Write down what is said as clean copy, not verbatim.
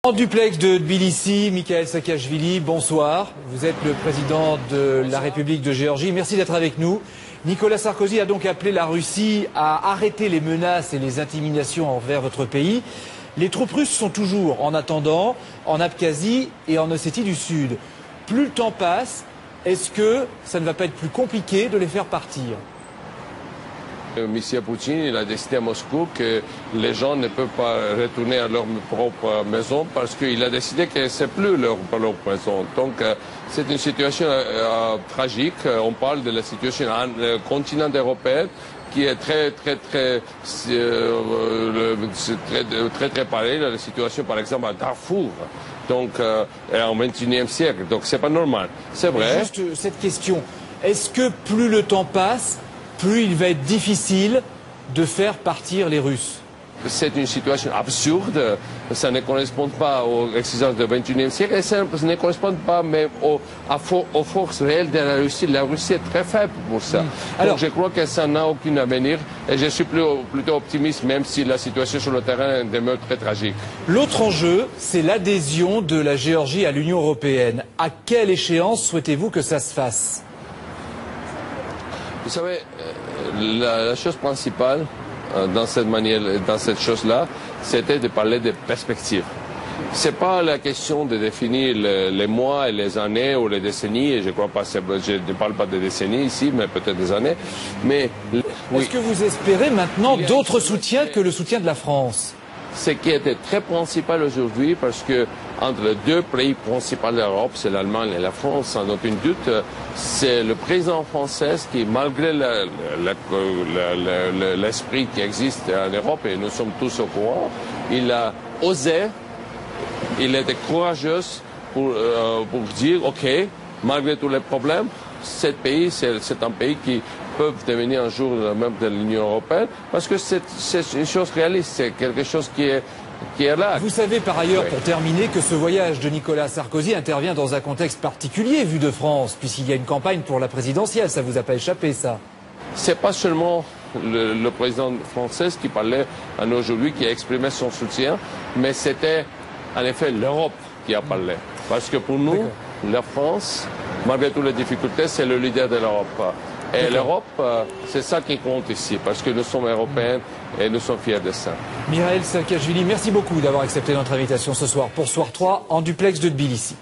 En duplex de Tbilissi, Mikhail Saakashvili, bonsoir. Vous êtes le président de la République de Géorgie. Merci d'être avec nous. Nicolas Sarkozy a donc appelé la Russie à arrêter les menaces et les intimidations envers votre pays. Les troupes russes sont toujours, en attendant, en Abkhazie et en Ossétie du Sud. Plus le temps passe, est-ce que ça ne va pas être plus compliqué de les faire partir ? M. Poutine, il a décidé à Moscou que les gens ne peuvent pas retourner à leur propre maison parce qu'il a décidé que ce n'est plus leur maison. Donc c'est une situation tragique. On parle de la situation dans le continent européen qui est très pareil à la situation par exemple à Darfour. Donc en XXIe siècle. Donc c'est pas normal. C'est vrai. Juste cette question. Est-ce que plus le temps passe, plus il va être difficile de faire partir les Russes? C'est une situation absurde, ça ne correspond pas aux exigences du XXIe siècle et ça ne correspond pas même aux forces réelles de la Russie. La Russie est très faible pour ça. Alors, donc je crois que ça n'a aucun avenir et je suis plutôt optimiste même si la situation sur le terrain demeure très tragique. L'autre enjeu, c'est l'adhésion de la Géorgie à l'Union européenne. À quelle échéance souhaitez-vous que ça se fasse ? Vous savez, la chose principale dans cette chose-là, c'était de parler des perspectives. C'est pas la question de définir les mois et les années ou les décennies, et je crois pas, je ne parle pas de décennies ici, mais peut-être des années. Mais oui. Est-ce que vous espérez maintenant d'autres soutiens que le soutien de la France ? Ce qui était très principal aujourd'hui, parce que entre les deux pays principaux de l'Europe, c'est l'Allemagne et la France, sans aucun doute, c'est le président français qui, malgré l'esprit qui existe en Europe, et nous sommes tous au courant, il a osé, il était courageux pour dire, OK, malgré tous les problèmes, ce pays, c'est un pays qui peut devenir un jour même de l'Union européenne, parce que c'est une chose réaliste, c'est quelque chose qui est là. Vous savez par ailleurs, pour terminer, que ce voyage de Nicolas Sarkozy intervient dans un contexte particulier vu de France, puisqu'il y a une campagne pour la présidentielle, ça vous a pas échappé ça? C'est pas seulement le président français qui parlait aujourd'hui, qui a exprimé son soutien, mais c'était en effet l'Europe qui a parlé. Parce que pour nous, la France, malgré toutes les difficultés, c'est le leader de l'Europe. Et l'Europe, c'est ça qui compte ici, parce que nous sommes européens et nous sommes fiers de ça. Mikhail Saakashvili, merci beaucoup d'avoir accepté notre invitation ce soir pour Soir 3 en duplex de Tbilissi.